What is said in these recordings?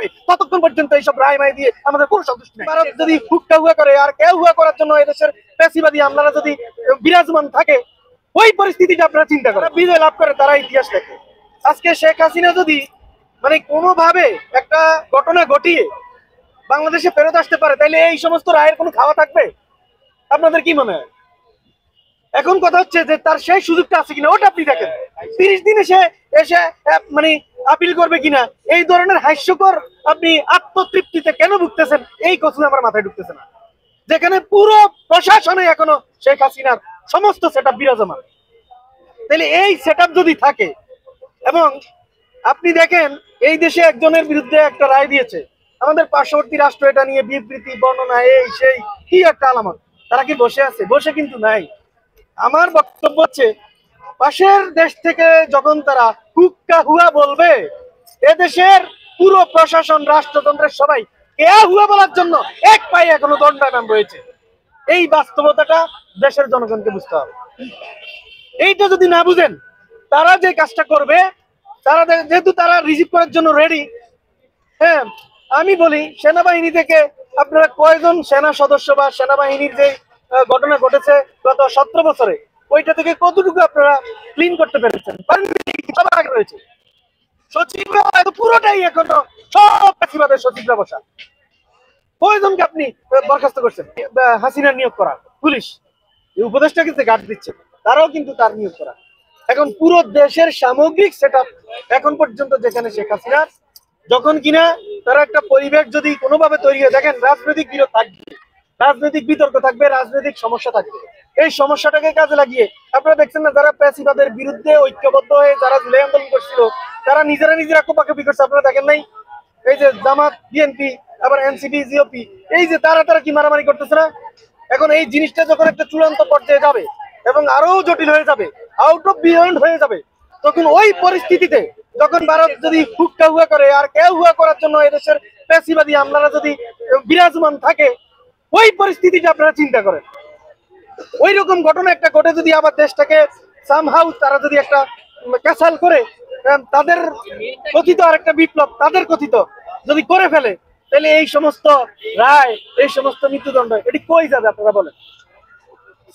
থাকবে, ততক্ষণ পর্যন্ত এইসব রায় মাই দিয়ে আমাদের কোনো সন্তুষ্টি নেই। ভারত যদি হুক্কা হুয়া করে আর কেউ হুয়া করার জন্য এদেশের পেশিবাদী আমলারা যদি বিরাজমান থাকে, ওই পরিস্থিতিটা আপনারা চিন্তা করেন। বিজয় লাভ করে তারা ইতিহাস লেখে। আজকে শেখ হাসিনা যদি মানে কোনোভাবে একটা ঘটনা ঘটিয়ে বাংলাদেশে ফেরত আসতে পারে, তাইলে এই সমস্ত রায়ের কোনো খাওয়া থাকবে? আপনাদের কি মনে হয়? এখন কথা হচ্ছে যে তার সেই সুযোগটা আছে কিনা, ওটা আপনি দেখেন। 30 দিনে সে এসে মানে আপিল করবে কিনা, এই ধরনের হাস্যকর আপনি আত্মতৃপ্তিতে কেন ভুগতেছেন, এই কথা আমার মাথায় ঢুকতেছে না। যেখানে পুরো প্রশাসনে এখনো শেখ হাসিনার সমস্ত সেটআপ বিরাজমান। তাহলে এই সেটআপ যদি থাকে, এবং আপনি দেখেন এই দেশে একজনের বিরুদ্ধে একটা রায় দিয়েছে, আমাদের পার্শ্ববর্তী রাষ্ট্র এটা নিয়ে বিবৃতি বর্ণনা এই সেই কি একটা আলামত। তারা কি বসে আছে? বসে কিন্তু নাই। আমার বক্তব্য হচ্ছে, পাশের দেশ থেকে যখন তারা হুক্কা হুয়া বলবে, এদেশের পুরো প্রশাসন রাষ্ট্রতন্ত্রের সবাই কেয়া হুয়া বলার জন্য এক পায়ে এখনো দণ্ডায়মান রয়েছে। এই বাস্তবতাটা দেশের জনগণকে বুঝতে হবে। এইটা যদি না বুঝেন, তারা যে কাজটা করবে, তারা যেহেতু তারা রিসিভ করার জন্য রেডি। হ্যাঁ, আমি বলি সেনাবাহিনী থেকে আপনারা কয়জন সেনা সদস্য বা সেনাবাহিনীর যে ঘটনা ঘটেছে গত 17 বছরে, ওইটা থেকে কতটুকু আপনারা ক্লিন করতে পেরেছেন? সবার আগে রয়েছে সচিবরা, পুরোটাই এখনো সব পেশিবাদের সচিবরা বসা। কয়জনকে আপনি বরখাস্ত করছেন? হাসিনার নিয়োগ করা পুলিশ উপদেষ্টা কিন্তু গার্ড দিচ্ছে, তারাও কিন্তু তার নিয়োগ করা। এখন পুরো দেশের সামগ্রিক সেটআপ এখন পর্যন্ত যেখানে শেখ হাসিনা, যখন কিনা তারা একটা পরিবেশ যদি কোনোভাবে তৈরি হয়, দেখেন রাজনৈতিক বিরোধ থাকবে, রাজনৈতিক বিতর্ক থাকবে, রাজনৈতিক সমস্যা থাকবে। এই সমস্যাটাকে কাজে লাগিয়ে আপনারা দেখছেন না, যারা পেশিবাদের বিরুদ্ধে ঐক্যবদ্ধ হয়ে যারা জুলাই আন্দোলন করছিল, তারা নিজেরা কোপাকুপি করছে। আপনারা দেখেন নাই? এই যে জামাত, বিএনপি, আবার এনসিপি, জিওপি, এই যে তারা কি মারামারি করতেছে না? এখন এই জিনিসটা যখন একটা চূড়ান্ত পর্যায়ে যাবে এবং আরো জটিল হয়ে যাবে, আউট অফ বিয়ন্ড হয়ে যাবে, তখন ওই পরিস্থিতিতে যখন ভারত যদি হুক্কা হুয়া করে আর কেউ হুয়া করার জন্য এদেশের পেশিবাদী আমলারা যদি বিরাজমান থাকে, ওই পরিস্থিতিটা আপনারা চিন্তা করেন। ওই রকম ঘটনা একটা ঘটে যদি আবার দেশটাকে সামহাউ তারা যদি একটা ক্যাসাল করে, তাদের কথিত আর একটা বিপ্লব তাদের কথিত যদি করে ফেলে, তাহলে এই সমস্ত রায়, এই সমস্ত মৃত্যুদণ্ড এটি কই যাবে আপনারা বলেন?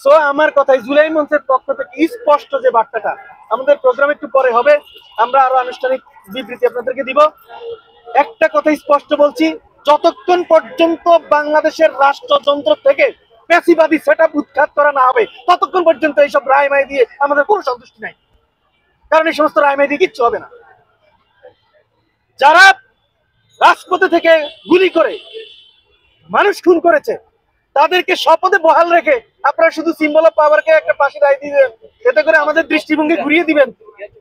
সো আমার কথাই, জুলাই মঞ্চের পক্ষ থেকে স্পষ্ট যে বার্তাটা, আমাদের প্রোগ্রাম একটু পরে হবে, আমরা আরো আনুষ্ঠানিক বিবৃতি আপনাদেরকে দিব। একটা কথা স্পষ্ট বলছি, যতক্ষণ পর্যন্ত বাংলাদেশের রাষ্ট্রযন্ত্র থেকে পেশিবাদী সেটআপ উৎখাত করা না হবে, ততক্ষণ পর্যন্ত এইসব রায় মাই দিয়ে আমাদের কোনো সন্তুষ্টি নাই। কারণ এই সমস্ত রায় মাই দিয়ে কিচ্ছু হবে না। যারা রাজপথে থেকে গুলি করে মানুষ খুন করেছে, তাদেরকে শপথে বহাল রেখে আপনারা শুধু সিম্বল অফ পাওয়ারকে একটা পাশে রায় দিবেন, এতে করে আমাদের দৃষ্টিভঙ্গি ঘুরিয়ে দিবেন।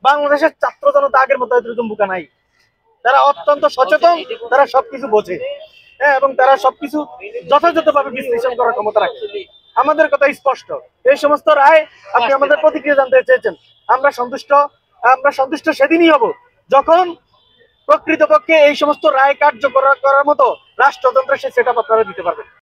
বাংলাদেশের ছাত্র জনতা আগের মতো এরকম বোকা নাই। তারা অত্যন্ত সচেতন, তারা সবকিছু বোঝে, হ্যাঁ, এবং তারা সবকিছু যথাযথভাবে বিশ্লেষণ করার ক্ষমতা রাখে। আমাদের কথা স্পষ্ট, এই সমস্ত রায় আপনি আমাদের প্রতিক্রিয়া জানতে চেয়েছেন, আমরা সন্তুষ্ট সেদিনই হব যখন প্রকৃতপক্ষে এই সমস্ত রায় কার্যকর করার মতো রাষ্ট্রযন্ত্রের সে সেটআপ আপনারা দিতে পারবেন।